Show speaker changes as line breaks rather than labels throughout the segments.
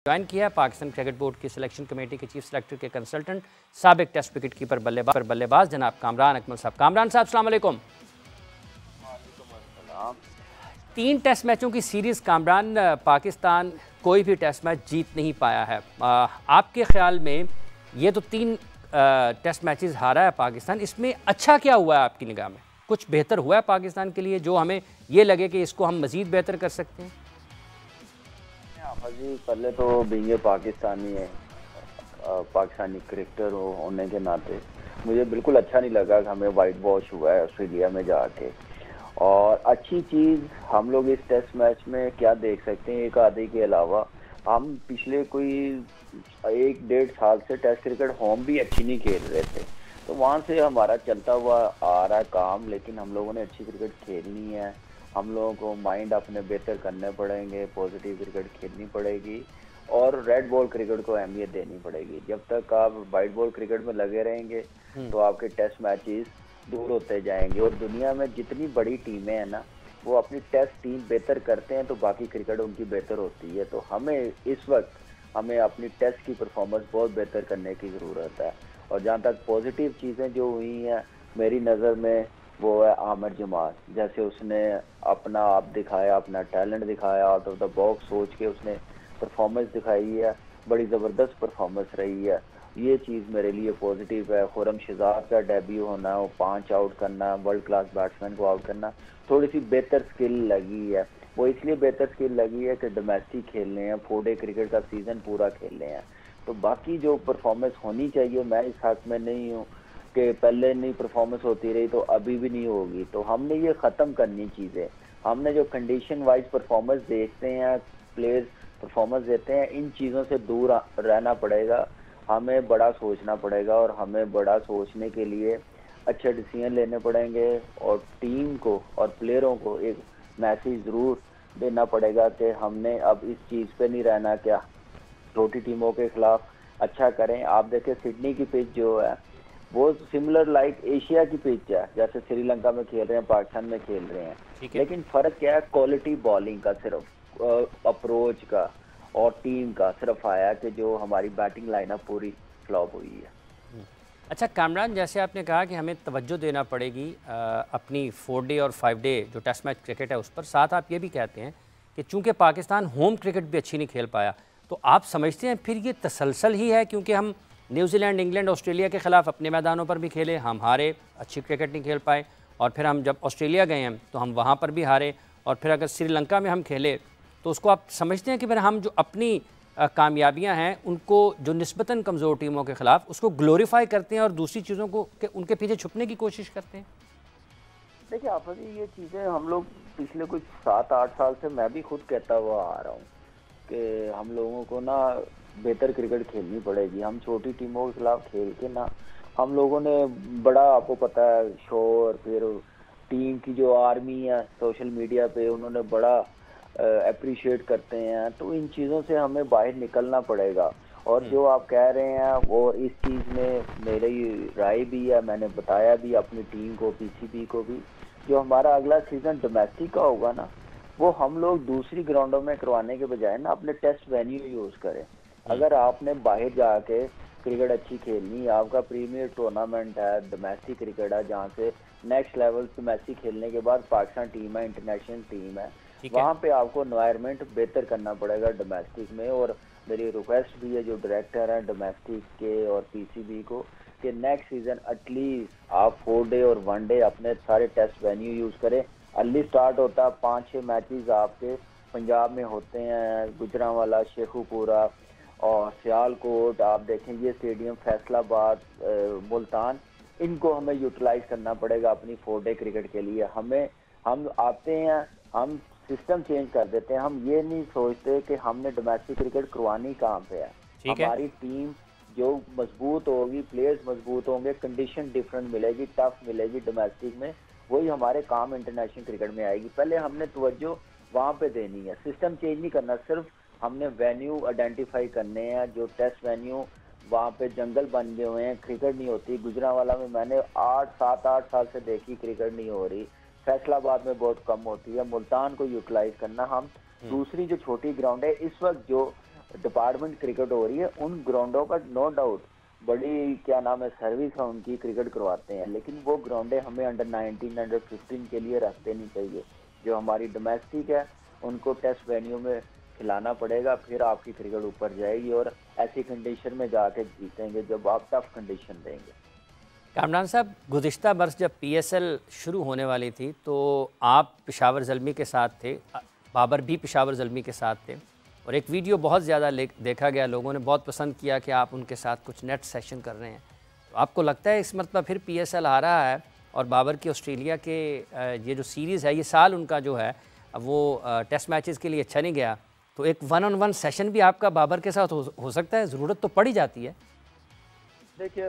Join किया है Pakistan cricket board की सिलेक्शन कमेटी के चीफ सेलेक्टर के कंसल्टेंट साबिक टेस्ट विकेट कीपर बल्लेबाज जनाब कामरान अकमल साहब। कामरान साहब अस्सलाम वालेकुम। 3 टेस्ट मैचों की सीरीज़ कामरान, पाकिस्तान कोई भी टेस्ट मैच जीत नहीं पाया है। आपके ख्याल में ये तो 3 टेस्ट मैचेस हारा है पाकिस्तान, इसमें अच्छा क्या हुआ है आपकी निगाह में? कुछ बेहतर हुआ है पाकिस्तान के लिए जो हमें ये लगे कि इसको हम मज़ीद बेहतर कर सकते हैं?
जी पहले तो बींगे पाकिस्तानी है, पाकिस्तानी क्रिकेटर होने के नाते मुझे बिल्कुल अच्छा नहीं लगा कि हमें वाइट वॉश हुआ है ऑस्ट्रेलिया में जाके। और अच्छी चीज़ हम लोग इस टेस्ट मैच में क्या देख सकते हैं, एक आधे के अलावा हम पिछले कोई 1-1.5 साल से टेस्ट क्रिकेट होम भी अच्छी नहीं खेल रहे थे, तो वहाँ से हमारा चलता हुआ आ रहा है काम। लेकिन हम लोगों ने अच्छी क्रिकेट खेलनी है, हम लोगों को माइंड अपने बेहतर करने पड़ेंगे, पॉजिटिव क्रिकेट खेलनी पड़ेगी और रेड बॉल क्रिकेट को अहमियत देनी पड़ेगी। जब तक आप वाइट बॉल क्रिकेट में लगे रहेंगे तो आपके टेस्ट मैचेस दूर होते जाएंगे। और दुनिया में जितनी बड़ी टीमें हैं ना, वो अपनी टेस्ट टीम बेहतर करते हैं तो बाकी क्रिकेट उनकी बेहतर होती है। तो हमें इस वक्त अपनी टेस्ट की परफॉर्मेंस बहुत बेहतर करने की ज़रूरत है। और जहाँ तक पॉजिटिव चीज़ें जो हुई हैं मेरी नज़र में, वो है आमिर जमाल। जैसे उसने अपना आप दिखाया, अपना टैलेंट दिखाया, आउट ऑफ द बॉक्स सोच के उसने परफॉर्मेंस दिखाई है, बड़ी ज़बरदस्त परफॉर्मेंस रही है। ये चीज़ मेरे लिए पॉजिटिव है। खुरम शहजाद का डेब्यू होना, वो 5 आउट करना, वर्ल्ड क्लास बैट्समैन को आउट करना, थोड़ी सी बेहतर स्किल लगी है। वो इसलिए बेहतर स्किल लगी है कि डोमेस्टिक खेलने हैं, 4 डे क्रिकेट का सीज़न पूरा खेलने हैं। तो बाकी जो परफॉर्मेंस होनी चाहिए, मैं इस हक में नहीं हूँ कि पहले नहीं परफॉर्मेंस होती रही तो अभी भी नहीं होगी। तो हमने ये ख़त्म करनी चीज़ें, हमने जो कंडीशन वाइज परफॉर्मेंस देखते हैं, प्लेयर्स परफॉर्मेंस देते हैं, इन चीज़ों से दूर रहना पड़ेगा। हमें बड़ा सोचना पड़ेगा और हमें बड़ा सोचने के लिए अच्छे डिसीजन लेने पड़ेंगे और टीम को और प्लेयरों को एक मैसेज ज़रूर देना पड़ेगा कि हमने अब इस चीज़ पे नहीं रहना, क्या छोटी टीमों के खिलाफ अच्छा करें। आप देखें सिडनी की पिच जो है वो सिमिलर लाइक एशिया की पिच है, जैसे श्रीलंका में खेल रहे हैं, पाकिस्तान में खेल रहे हैं। लेकिन फ़र्क क्या है, क्वालिटी बॉलिंग का, सिर्फ अप्रोच का और टीम का सिर्फ आया कि जो हमारी बैटिंग लाइनअप पूरी फ्लॉप हुई है।
अच्छा कामरान, जैसे आपने कहा कि हमें तवज्जो देना पड़ेगी अपनी 4 डे और 5 डे जो टेस्ट मैच क्रिकेट है उस पर, साथ आप ये भी कहते हैं कि चूंकि पाकिस्तान होम क्रिकेट भी अच्छी नहीं खेल पाया, तो आप समझते हैं फिर ये तसलसल ही है? क्योंकि हम न्यूजीलैंड, इंग्लैंड, ऑस्ट्रेलिया के ख़िलाफ़ अपने मैदानों पर भी खेले, हम हारे, अच्छी क्रिकेट नहीं खेल पाए। और फिर हम जब ऑस्ट्रेलिया गए हैं तो हम वहाँ पर भी हारे। और फिर अगर श्रीलंका में हम खेले तो उसको आप समझते हैं कि फिर हम जो अपनी कामयाबियां हैं उनको, जो निस्बतन कमज़ोर टीमों के ख़िलाफ़, उसको ग्लोरीफाई करते हैं और दूसरी चीज़ों को उनके पीछे छुपने की कोशिश करते हैं?
देखिए आप ये चीज़ें हम लोग पिछले कुछ 7-8 साल से, मैं भी खुद कहता हुआ आ रहा हूँ कि हम लोगों को ना बेहतर क्रिकेट खेलनी पड़ेगी। हम छोटी टीमों के खिलाफ खेल के ना, हम लोगों ने बड़ा, आपको पता है, शोर, फिर टीम की जो आर्मी है सोशल मीडिया पे उन्होंने बड़ा अप्रिशिएट करते हैं। तो इन चीज़ों से हमें बाहर निकलना पड़ेगा। और जो आप कह रहे हैं वो इस चीज़ में मेरी राय भी है, मैंने बताया भी अपनी टीम को, पीसीबी को भी, जो हमारा अगला सीज़न डोमेस्टिक का होगा ना, वो हम लोग दूसरी ग्राउंडों में करवाने के बजाय ना अपने टेस्ट वेन्यू यूज़ करें। अगर आपने बाहर जाके क्रिकेट अच्छी खेलनी, आपका प्रीमियर टूर्नामेंट है, डोमेस्टिक क्रिकेट है, जहाँ से नेक्स्ट लेवल डोमेस्टिक खेलने के बाद पाकिस्तान टीम है, इंटरनेशनल टीम है, वहाँ पे आपको एनवायरनमेंट बेहतर करना पड़ेगा डोमेस्टिक में। और मेरी रिक्वेस्ट भी है जो डायरेक्टर हैं डोमेस्टिक के और पीसीबी को, कि नेक्स्ट सीजन एटलीस्ट आप 4 डे और 1 डे अपने सारे टेस्ट वेन्यू यूज़ करें। अर्ली स्टार्ट होता है, 5-6 मैचेस आपके पंजाब में होते हैं, गुजरांवाला, शेखुपुरा और सियालकोट, आप देखें ये स्टेडियम, फैसलाबाद, मुल्तान, इनको हमें यूटिलाइज करना पड़ेगा अपनी 4 डे क्रिकेट के लिए। हम आते हैं, हम सिस्टम चेंज कर देते हैं, हम ये नहीं सोचते कि हमने डोमेस्टिक क्रिकेट करवानी कहाँ पे है। हमारी टीम जो मजबूत होगी, प्लेयर्स मजबूत होंगे, कंडीशन डिफरेंट मिलेगी, टफ मिलेगी डोमेस्टिक में, वही हमारे काम इंटरनेशनल क्रिकेट में आएगी। पहले हमने तवज्जो वहाँ पे देनी है, सिस्टम चेंज नहीं करना, सिर्फ हमने वेन्यू आइडेंटिफाई करने हैं। जो टेस्ट वेन्यू वहाँ पे जंगल बन गए हुए हैं, क्रिकेट नहीं होती। गुजरांवाला में मैंने 7-8 साल से देखी, क्रिकेट नहीं हो रही। फैसलाबाद में बहुत कम होती है। मुल्तान को यूटिलाइज करना, हम दूसरी जो छोटी ग्राउंड है इस वक्त जो डिपार्टमेंट क्रिकेट हो रही है, उन ग्राउंडों का नो डाउट बड़ी क्या नाम है सर्विस है उनकी, क्रिकेट करवाते हैं, लेकिन वो ग्राउंडें हमें अंडर 19 अंडर 15 के लिए रखते नहीं चाहिए। जो हमारी डोमेस्टिक है उनको टेस्ट वेन्यू में खिलाना पड़ेगा, फिर आपकी क्रिकेट ऊपर जाएगी और ऐसी कंडीशन में जाके जीतेंगे जब आप टफ कंडीशन देंगे।
कामरान साहब, गुज़िश्ता बरस जब PSL शुरू होने वाली थी तो आप पेशावर ज़ल्मी के साथ थे, बाबर भी पेशावर ज़ल्मी के साथ थे, और एक वीडियो बहुत ज़्यादा देखा गया, लोगों ने बहुत पसंद किया कि आप उनके साथ कुछ नेट सेशन कर रहे हैं। तो आपको लगता है इस मतलब फिर PSL आ रहा है और बाबर की ऑस्ट्रेलिया के ये जो सीरीज़ है, ये साल उनका जो है वो टेस्ट मैचेस के लिए अच्छा नहीं गया, तो एक 1-on-1 सेशन भी आपका बाबर के साथ हो सकता है? ज़रूरत तो पड़ ही जाती है।
देखिए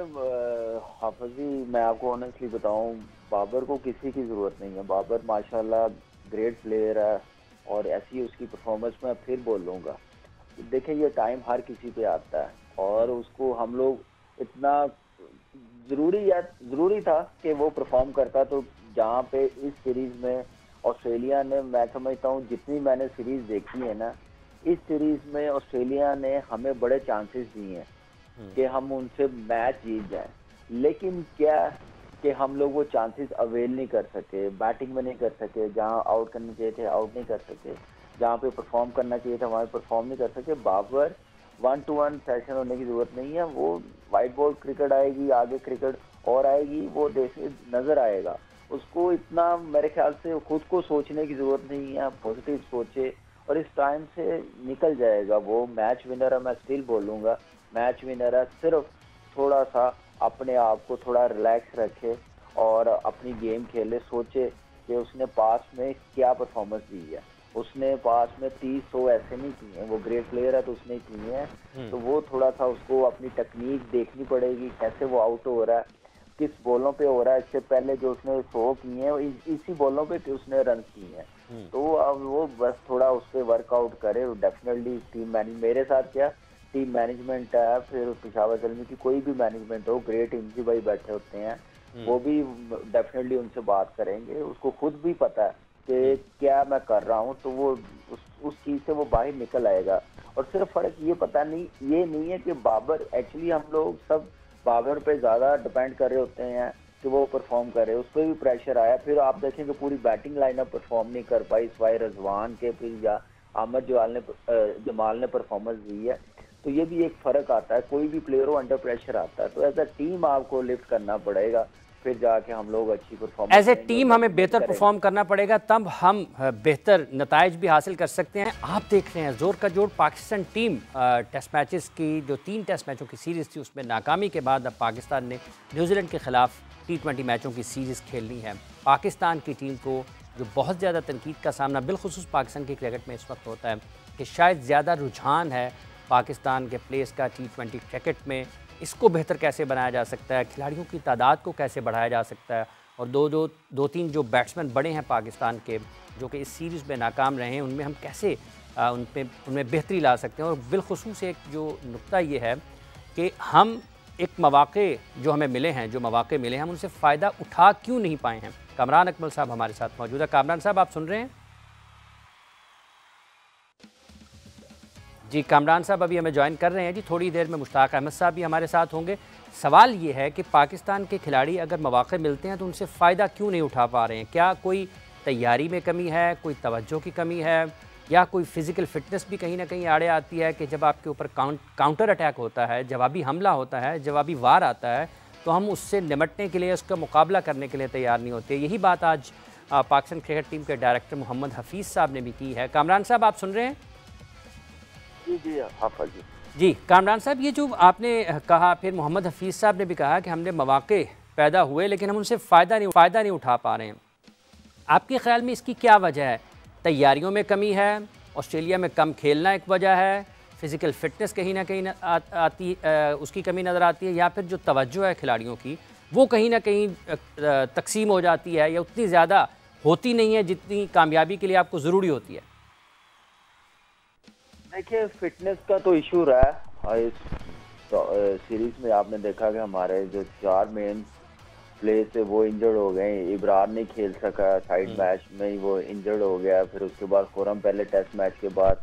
हाफिज़ जी, मैं आपको ऑनेस्टली बताऊं, बाबर को किसी की ज़रूरत नहीं है। बाबर माशाल्लाह ग्रेट प्लेयर है और ऐसी उसकी परफॉर्मेंस मैं फिर बोल लूँगा। देखिए ये टाइम हर किसी पे आता है और उसको हम लोग इतना ज़रूरी था कि वो परफॉर्म करता, तो जहाँ पे इस सीरीज़ में ऑस्ट्रेलिया ने, मैं समझता हूँ जितनी मैंने सीरीज़ देखी है ना, इस सीरीज़ में ऑस्ट्रेलिया ने हमें बड़े चांसेस दिए हैं कि हम उनसे मैच जीत जाएं, लेकिन क्या कि हम लोग वो चांसेस अवेल नहीं कर सके, बैटिंग में नहीं कर सके, जहां आउट करने चाहिए थे आउट नहीं कर सके, जहां पे परफॉर्म करना चाहिए था वहां परफॉर्म नहीं कर सके। बाबर 1-to-1 सेशन होने की जरूरत नहीं है, वो वाइट बॉल क्रिकेट आएगी, आगे क्रिकेट और आएगी, वो देखे नजर आएगा। उसको इतना मेरे ख्याल से खुद को सोचने की जरूरत नहीं है, पॉजिटिव सोचे और इस टाइम से निकल जाएगा। वो मैच विनर है, मैं स्टिल बोलूँगा मैच विनर है। सिर्फ थोड़ा सा अपने आप को थोड़ा रिलैक्स रखे और अपनी गेम खेले, सोचे कि उसने पास में क्या परफॉर्मेंस दी है। उसने पास में 30-100 ऐसे नहीं किए हैं, वो ग्रेट प्लेयर है तो उसने किए हैं, तो वो थोड़ा सा उसको अपनी टेक्निक देखनी पड़ेगी, कैसे वो आउट हो रहा है, किस बॉलों पे हो रहा है। इससे पहले जो उसने 100 किए हैं इसी बॉलों पे उसने रन किए हैं, तो अब वो बस थोड़ा उस पर वर्कआउट करे। डेफिनेटली टीम मैनेज, मेरे साथ क्या टीम मैनेजमेंट है, फिर पेशावर ज़ल्मी की कोई भी मैनेजमेंट हो, ग्रेट इंजी भाई बैठे होते हैं, वो भी डेफिनेटली उनसे बात करेंगे। उसको खुद भी पता है कि क्या मैं कर रहा हूँ, तो वो उस चीज़ से वो बाहर निकल आएगा। और सिर्फ फर्क ये नहीं है कि बाबर, एक्चुअली हम लोग सब बाबर पे ज़्यादा डिपेंड कर रहे होते हैं कि वो परफॉर्म करे, उस पर भी प्रेशर आया। फिर आप देखेंगे पूरी बैटिंग लाइनअप परफॉर्म नहीं कर पाई, सिवाय रजवान के, फिर या अहमद जमाल ने परफॉर्मेंस दी है। तो ये भी एक फर्क आता है, कोई भी प्लेयर हो अंडर प्रेशर आता है, तो एज अ टीम आपको लिफ्ट करना पड़ेगा, फिर जाके हम लोग अच्छी परफॉर्मेंस,
एज ए टीम हमें बेहतर परफॉर्म करना पड़ेगा, तब हम बेहतर नताइज भी हासिल कर सकते हैं। आप देख रहे हैं जोर का जोर पाकिस्तान टीम टेस्ट मैचेस की जो 3 टेस्ट मैचों की सीरीज़ थी उसमें नाकामी के बाद अब पाकिस्तान ने न्यूजीलैंड के खिलाफ T20 मैचों की सीरीज़ खेलनी है। पाकिस्तान की टीम को जो बहुत ज़्यादा तनकीद का सामना बिलखुसूस पाकिस्तान की क्रिकेट में इस वक्त होता है कि शायद ज़्यादा रुझान है पाकिस्तान के प्लेयर्स का T20 क्रिकेट में, इसको बेहतर कैसे बनाया जा सकता है, खिलाड़ियों की तादाद को कैसे बढ़ाया जा सकता है, और दो तीन जो बैट्समैन बड़े हैं पाकिस्तान के जो कि इस सीरीज़ में नाकाम रहे हैं, उनमें हम कैसे उनमें बेहतरी ला सकते हैं। और बिलखुसूस एक जो नुक्ता ये है कि हम एक मौक़े जो हमें मिले हैं, हम उनसे फ़ायदा उठा क्यों नहीं पाए हैं। कामरान अकमल साहब हमारे साथ मौजूद है। कामरान साहब, आप सुन रहे हैं? जी कामरान साहब अभी हमें ज्वाइन कर रहे हैं जी, थोड़ी देर में मुश्ताक अहमद साहब भी हमारे साथ होंगे। सवाल ये है कि पाकिस्तान के खिलाड़ी अगर मौक़े मिलते हैं तो उनसे फ़ायदा क्यों नहीं उठा पा रहे हैं? क्या कोई तैयारी में कमी है, कोई तवज्जो की कमी है, या कोई फ़िज़िकल फ़िटनेस भी कहीं ना कहीं आड़े आती है कि जब आपके ऊपर काउंटर अटैक होता है, जवाबी हमला होता है, जवाबी वार आता है, तो हम उससे निमटने के लिए, उसका मुकाबला करने के लिए तैयार नहीं होते। यही बात आज पाकिस्तान क्रिकेट टीम के डायरेक्टर मोहम्मद हफीज़ साहब ने भी की है। कामरान साहब, आप सुन रहे हैं?
जी हाफिज़ जी।
जी कामरान साहब, ये जो आपने कहा, फिर मोहम्मद हफीज़ साहब ने भी कहा कि हमने मौक़े पैदा हुए लेकिन हम उनसे फ़ायदा नहीं उठा पा रहे हैं। आपके ख़्याल में इसकी क्या वजह है? तैयारियों में कमी है, ऑस्ट्रेलिया में कम खेलना एक वजह है, फ़िज़िकल फ़िटनेस कहीं ना कहीं उसकी कमी नज़र आती है, या फिर जो तवज्जो है खिलाड़ियों की वो कहीं ना कहीं तकसीम हो जाती है या उतनी ज़्यादा होती नहीं है जितनी कामयाबी के लिए आपको ज़रूरी होती है?
देखिए फिटनेस का तो इशू रहा है। इस सीरीज में आपने देखा कि हमारे जो 4 मेन प्लेयर थे वो इंजर्ड हो गए। इब्रार नहीं खेल सका, साइड मैच में ही वो इंजर्ड हो गया, फिर उसके बाद खुरम पहले टेस्ट मैच के बाद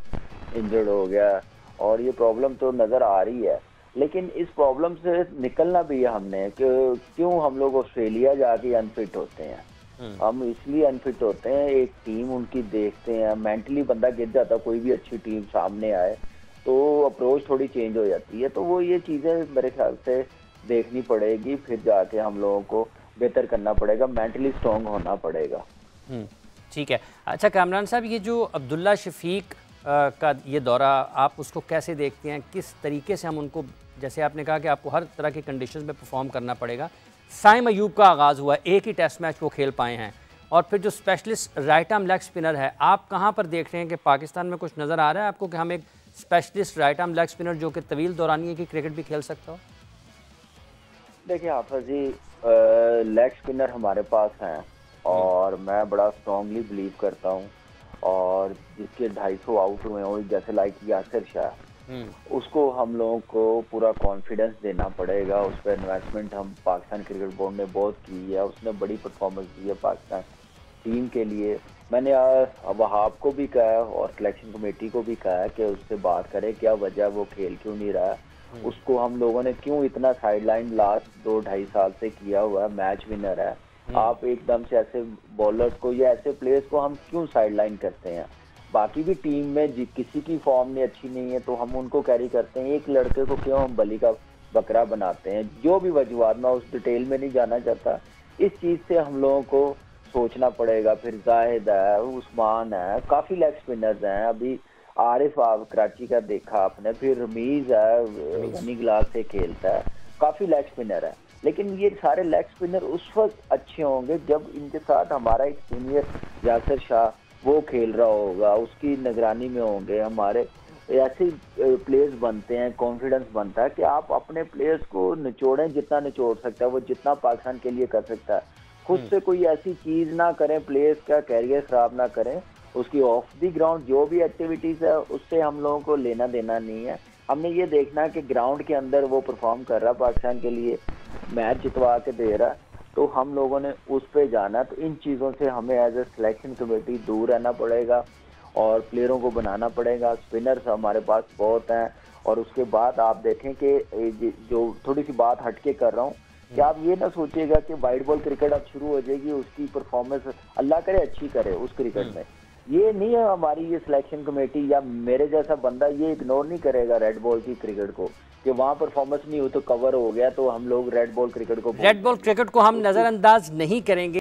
इंजर्ड हो गया, और ये प्रॉब्लम तो नज़र आ रही है, लेकिन इस प्रॉब्लम से निकलना भी है हमने कि क्यों हम लोग ऑस्ट्रेलिया जाके अनफिट होते हैं। हम इसलिए अनफिट होते हैं, एक टीम उनकी देखते हैं, मेंटली बंदा गिर जाता, कोई भी अच्छी टीम सामने आए तो अप्रोच थोड़ी चेंज हो जाती है। तो वो ये चीज़ें मेरे ख्याल से देखनी पड़ेगी, फिर जाके हम लोगों को बेहतर करना पड़ेगा, मेंटली स्ट्रॉन्ग होना पड़ेगा।
ठीक है। अच्छा कामरान साहब, ये जो अब्दुल्ला शफीक का ये दौरा, आप उसको कैसे देखते हैं? किस तरीके से हम उनको, जैसे आपने कहा कि आपको हर तरह के कंडीशंस में परफॉर्म करना पड़ेगा। साइम अयूब का आगाज़ हुआ, एक ही टेस्ट मैच वो खेल पाए हैं, और फिर जो specialist right arm leg spinner है, आप कहाँ पर देख रहे हैं कि पाकिस्तान में कुछ नज़र आ रहा है आपको कि हम एक specialist right arm leg spinner जो कि तवील दौरानिए की क्रिकेट भी खेल सकता हो?
देखिए हाफिज जी, लेग स्पिनर हमारे पास हैं और मैं बड़ा स्ट्रांगली बिलीव करता हूँ, और जिसके 250 आउट हुए हो जैसे लाइक यासिर शाह, उसको हम लोगों को पूरा कॉन्फिडेंस देना पड़ेगा। उस पर इन्वेस्टमेंट हम पाकिस्तान क्रिकेट बोर्ड ने बहुत की है, उसने बड़ी परफॉर्मेंस दी है पाकिस्तान टीम के लिए। मैंने वहाब को भी कहा है और सिलेक्शन कमेटी को भी कहा है कि उससे बात करें क्या वजह वो खेल क्यों नहीं रहा है, उसको हम लोगों ने क्यों इतना साइडलाइन लास्ट 2-2.5 साल से किया हुआ है, मैच विनर है। आप एकदम से ऐसे बॉलर्स को या ऐसे प्लेयर्स को हम क्यों साइडलाइन करते हैं? बाकी भी टीम में किसी की फॉर्म नहीं अच्छी नहीं है तो हम उनको कैरी करते हैं, एक लड़के को क्यों हम बलि का बकरा बनाते हैं? जो भी वजूहत, मैं उस डिटेल में नहीं जाना चाहता। इस चीज़ से हम लोगों को सोचना पड़ेगा। फिर जाहिद है, उस्मान है, काफ़ी लेग स्पिनर्स हैं। अभी आरिफ आप कराची का देखा आपने, फिर रमीज़ है, गनी गिलास से खेलता है, काफ़ी लेग स्पिनर है। लेकिन ये सारे लेग स्पिनर उस वक्त अच्छे होंगे जब इनके साथ हमारा एक सीनियर यासिर शाह वो खेल रहा होगा, उसकी निगरानी में होंगे। हमारे ऐसे प्लेयर्स बनते हैं, कॉन्फिडेंस बनता है कि आप अपने प्लेयर्स को निचोड़ें, जितना निचोड़ सकता है वो, जितना पाकिस्तान के लिए कर सकता है। खुद से कोई ऐसी चीज़ ना करें, प्लेयर्स का कैरियर खराब ना करें। उसकी ऑफ द ग्राउंड जो भी एक्टिविटीज़ है उससे हम लोगों को लेना देना नहीं है। हमने ये देखना है कि ग्राउंड के अंदर वो परफॉर्म कर रहा है, पाकिस्तान के लिए मैच जितवा के दे रहा है, तो हम लोगों ने उस पे जाना। तो इन चीज़ों से हमें एज ए सिलेक्शन कमेटी दूर रहना पड़ेगा और प्लेयरों को बनाना पड़ेगा। स्पिनर्स हमारे पास बहुत हैं। और उसके बाद आप देखें कि जो थोड़ी सी बात हटके कर रहा हूँ कि आप ये ना सोचिएगा कि वाइट बॉल क्रिकेट अब शुरू हो जाएगी, उसकी परफॉर्मेंस अल्लाह करे अच्छी करे उस क्रिकेट में। ये नहीं है हमारी ये सिलेक्शन कमेटी या मेरे जैसा बंदा ये इग्नोर नहीं करेगा रेड बॉल की क्रिकेट को कि वहाँ परफॉर्मेंस नहीं हो तो कवर हो गया तो हम लोग रेड बॉल क्रिकेट को
हम नज़रअंदाज नहीं करेंगे।